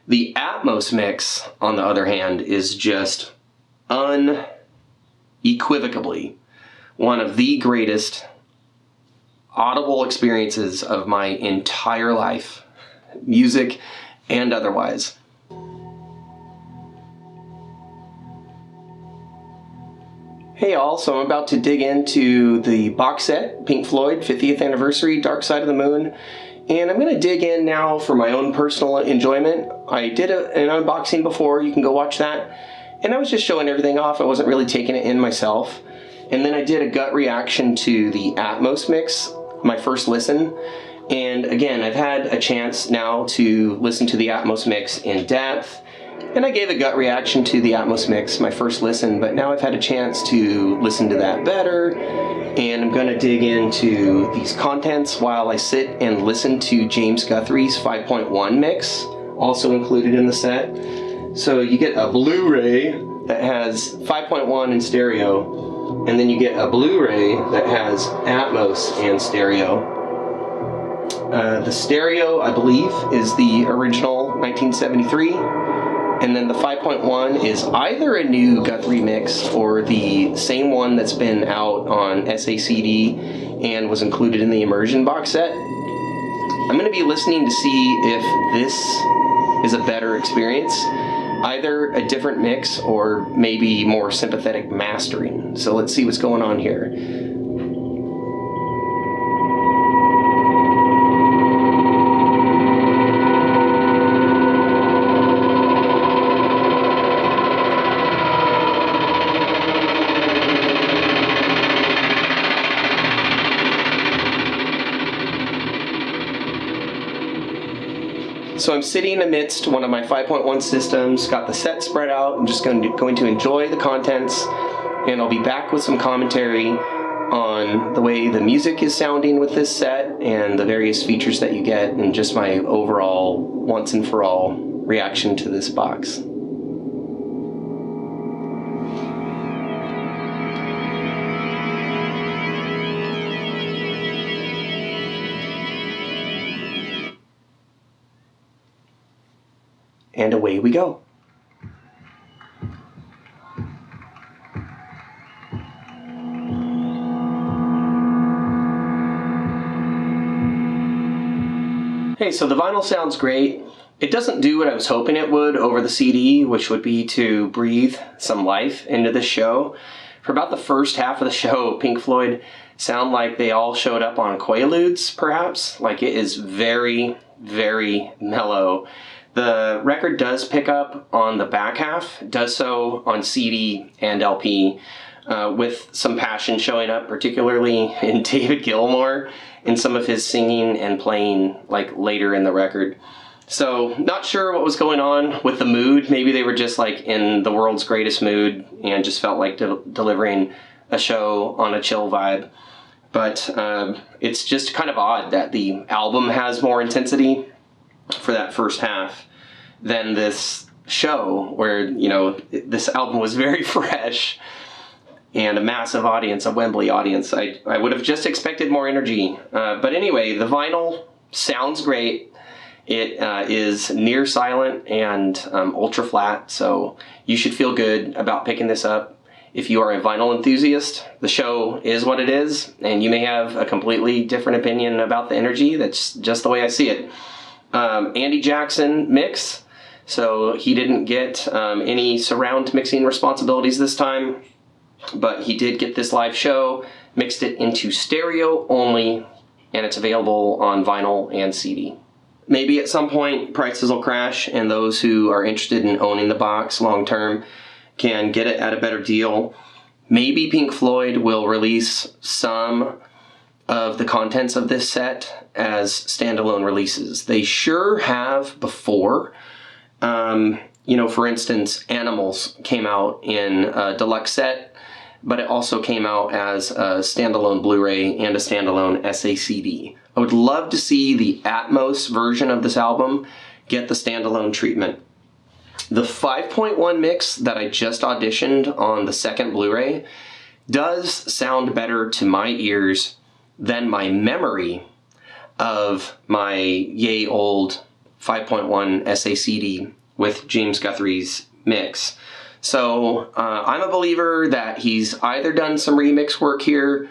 The Atmos mix, on the other hand, is just unequivocally one of the greatest audible experiences of my entire life, music and otherwise. Hey all, so I'm about to dig into the box set, Pink Floyd 50th Anniversary, Dark Side of the Moon, and I'm going to dig in now for my own personal enjoyment. I did an unboxing before, you can go watch that, and I was just showing everything off. I wasn't really taking it in myself. And then I did a gut reaction to the Atmos mix, my first listen. And again, I've had a chance now to listen to the Atmos mix in depth. And I gave a gut reaction to the Atmos mix, my first listen, but now I've had a chance to listen to that better. And I'm going to dig into these contents while I sit and listen to James Guthrie's 5.1 mix, also included in the set. So you get a Blu-ray that has 5.1 in stereo, and then you get a Blu-ray that has Atmos and stereo. The stereo, I believe, is the original 1973, and then the 5.1 is either a new Guthrie mix or the same one that's been out on SACD and was included in the Immersion box set. I'm going to be listening to see if this is a better experience, either a different mix or maybe more sympathetic mastering. So let's see what's going on here. So I'm sitting amidst one of my 5.1 systems, got the set spread out. I'm just going to enjoy the contents, and I'll be back with some commentary on the way the music is sounding with this set and the various features that you get, and just my overall, once and for all, reaction to this box. And away we go. Hey, so the vinyl sounds great. It doesn't do what I was hoping it would over the CD, which would be to breathe some life into the show. For about the first half of the show, Pink Floyd sound like they all showed up on Quaaludes, perhaps. Like, it is very, very mellow. The record does pick up on the back half, does so on CD and LP, with some passion showing up, particularly in David Gilmour in some of his singing and playing like later in the record. So not sure what was going on with the mood. Maybe they were just like in the world's greatest mood and just felt like delivering a show on a chill vibe. But it's just kind of odd that the album has more intensity for that first half than this show, where, you know, this album was very fresh and a massive audience, a Wembley audience. I would have just expected more energy. But anyway, the vinyl sounds great. It is near silent and ultra flat, so you should feel good about picking this up. If you are a vinyl enthusiast, the show is what it is, and you may have a completely different opinion about the energy. That's just the way I see it. Andy Jackson mix, so he didn't get any surround mixing responsibilities this time, but he did get this live show, mixed it into stereo only, and it's available on vinyl and CD. Maybe at some point prices will crash and those who are interested in owning the box long term can get it at a better deal. Maybe Pink Floyd will release some of the contents of this set as standalone releases. They sure have before. For instance, Animals came out in a deluxe set, but it also came out as a standalone Blu-ray and a standalone SACD. I would love to see the Atmos version of this album get the standalone treatment. The 5.1 mix that I just auditioned on the second Blu-ray does sound better to my ears than my memory of my yay old 5.1 SACD with James Guthrie's mix. So I'm a believer that he's either done some remix work here,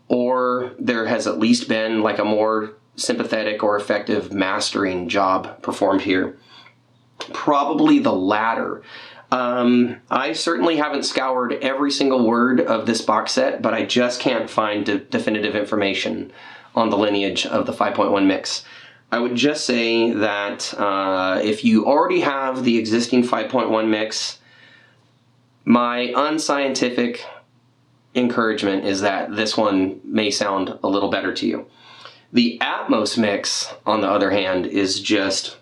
or there has at least been like a more sympathetic or effective mastering job performed here. Probably the latter. I certainly haven't scoured every single word of this box set, but I just can't find definitive information on the lineage of the 5.1 mix. I would just say that if you already have the existing 5.1 mix, my unscientific encouragement is that this one may sound a little better to you. The Atmos mix, on the other hand, is just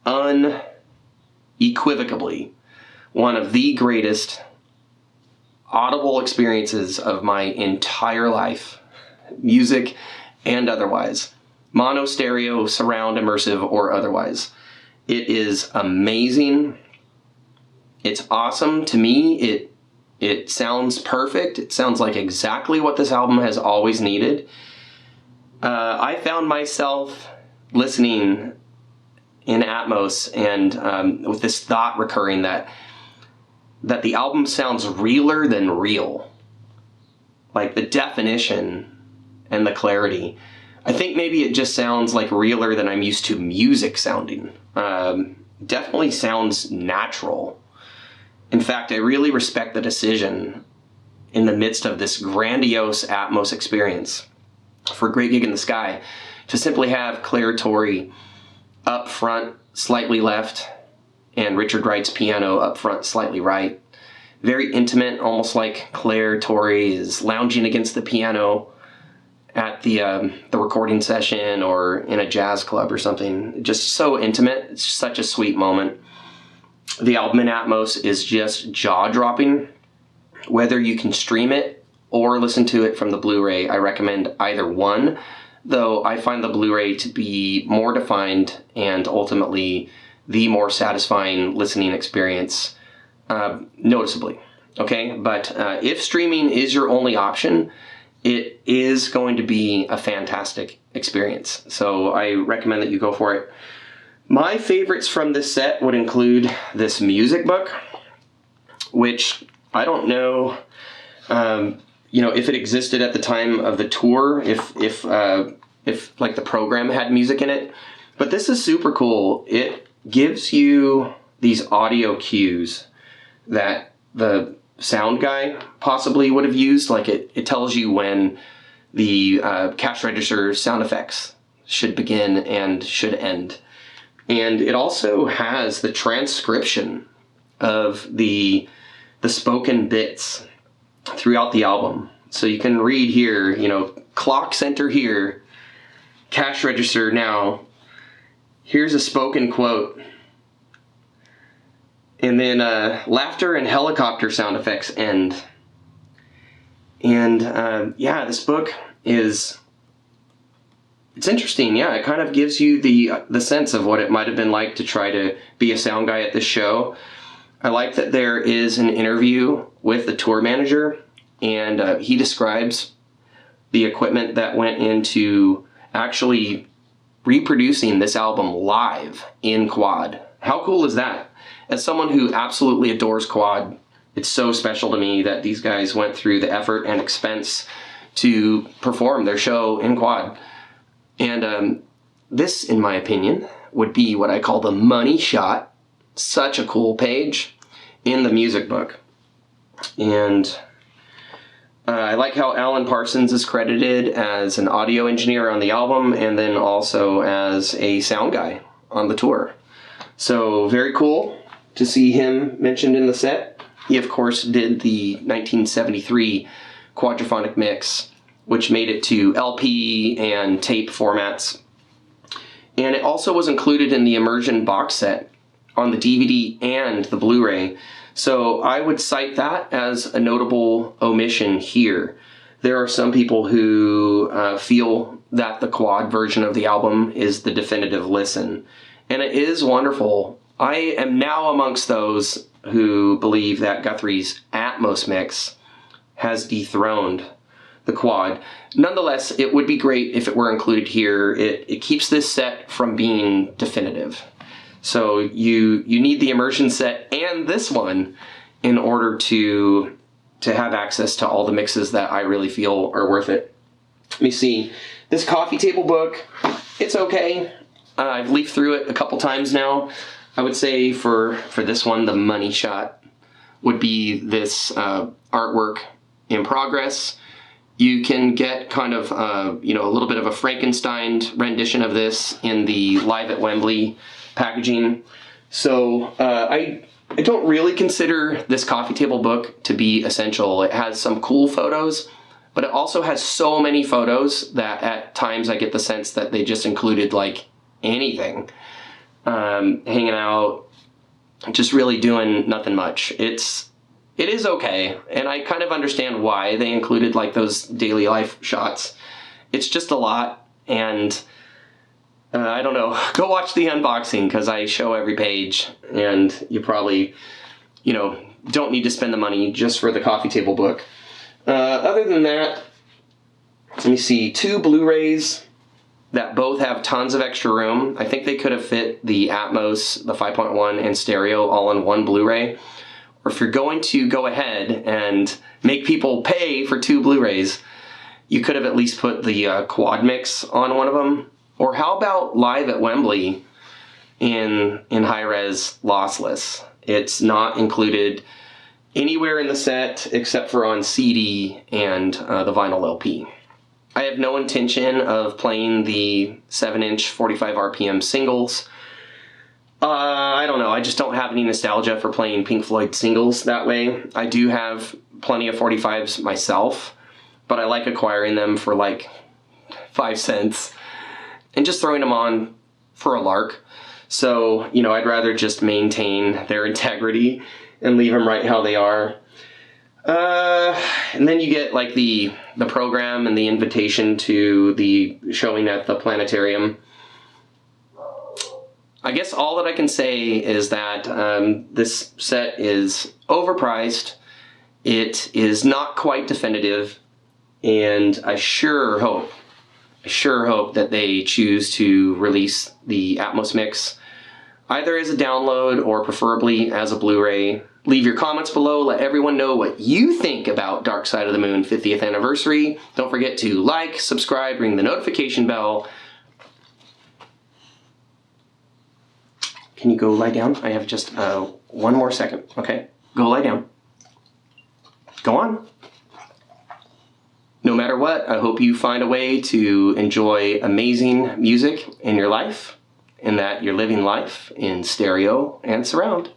unequivocally one of the greatest audible experiences of my entire life, music and otherwise. Mono, stereo, surround, immersive, or otherwise. It is amazing. It's awesome to me. It sounds perfect. It sounds like exactly what this album has always needed. I found myself listening in Atmos and with this thought recurring that the album sounds realer than real. Like the definition and the clarity. I think maybe it just sounds like realer than I'm used to music sounding. Definitely sounds natural. In fact, I really respect the decision in the midst of this grandiose Atmos experience for Great Gig in the Sky to simply have Claire Torrey up front, slightly left, and Richard Wright's piano up front, slightly right. Very intimate, almost like Claire Torrey is lounging against the piano at the recording session or in a jazz club or something. Just so intimate. It's such a sweet moment. The album in Atmos is just jaw-dropping. Whether you can stream it or listen to it from the Blu-ray, I recommend either one, though I find the Blu-ray to be more defined and ultimately the more satisfying listening experience, noticeably. Okay, but if streaming is your only option, it is going to be a fantastic experience. So I recommend that you go for it. My favorites from this set would include this music book, which I don't know, if it existed at the time of the tour, if like the program had music in it. But this is super cool. It gives you these audio cues that the sound guy possibly would have used. Like it tells you when the cash register sound effects should begin and should end. And it also has the transcription of the spoken bits throughout the album. So you can read here, clock center here, cash register now, here's a spoken quote, and then laughter and helicopter sound effects end. And this book it's interesting. Yeah, it kind of gives you the sense of what it might have been like to try to be a sound guy at this show. I like that there is an interview with the tour manager, and he describes the equipment that went into actually reproducing this album live in quad. How cool is that? As someone who absolutely adores quad, it's so special to me that these guys went through the effort and expense to perform their show in quad. And this, in my opinion, would be what I call the money shot. Such a cool page in the music book. And I like how Alan Parsons is credited as an audio engineer on the album and then also as a sound guy on the tour. So very cool to see him mentioned in the set. He, of course, did the 1973 quadraphonic mix, which made it to LP and tape formats. And it also was included in the Immersion box set on the DVD and the Blu-ray. So I would cite that as a notable omission here. There are some people who feel that the quad version of the album is the definitive listen. And it is wonderful. I am now amongst those who believe that Guthrie's Atmos mix has dethroned the quad. Nonetheless, it would be great if it were included here. It keeps this set from being definitive. So you need the immersion set and this one in order to have access to all the mixes that I really feel are worth it. Let me see. This coffee table book, it's okay. I've leafed through it a couple times now. I would say for this one, the money shot would be this artwork in progress. You can get kind of a little bit of a Frankenstein rendition of this in the Live at Wembley packaging. So I don't really consider this coffee table book to be essential. It has some cool photos, but it also has so many photos that at times I get the sense that they just included like anything. Hanging out, just really doing nothing much. It is okay, and I kind of understand why they included like those daily life shots. It's just a lot, and I don't know. Go watch the unboxing because I show every page, and you probably, don't need to spend the money just for the coffee table book. Other than that, let me see, 2 Blu-rays that both have tons of extra room. I think they could have fit the Atmos, the 5.1, and stereo all in one Blu-ray. Or if you're going to go ahead and make people pay for 2 Blu-rays, you could have at least put the quad mix on one of them. Or how about Live at Wembley in high-res lossless? It's not included anywhere in the set except for on CD and the vinyl LP. I have no intention of playing the 7-inch 45 RPM singles. I don't know, I just don't have any nostalgia for playing Pink Floyd singles that way. I do have plenty of 45s myself, but I like acquiring them for like 5 cents and just throwing them on for a lark. So, I'd rather just maintain their integrity and leave them right how they are. And then you get like the program and the invitation to the showing at the planetarium. I guess all that I can say is that this set is overpriced. It is not quite definitive, and I sure hope that they choose to release the Atmos mix either as a download or preferably as a Blu-ray. Leave your comments below. Let everyone know what you think about Dark Side of the Moon 50th anniversary. Don't forget to like, subscribe, ring the notification bell. Can you go lie down? I have just 1 more second. Okay, go lie down. Go on. No matter what, I hope you find a way to enjoy amazing music in your life and that you're living life in stereo and surround.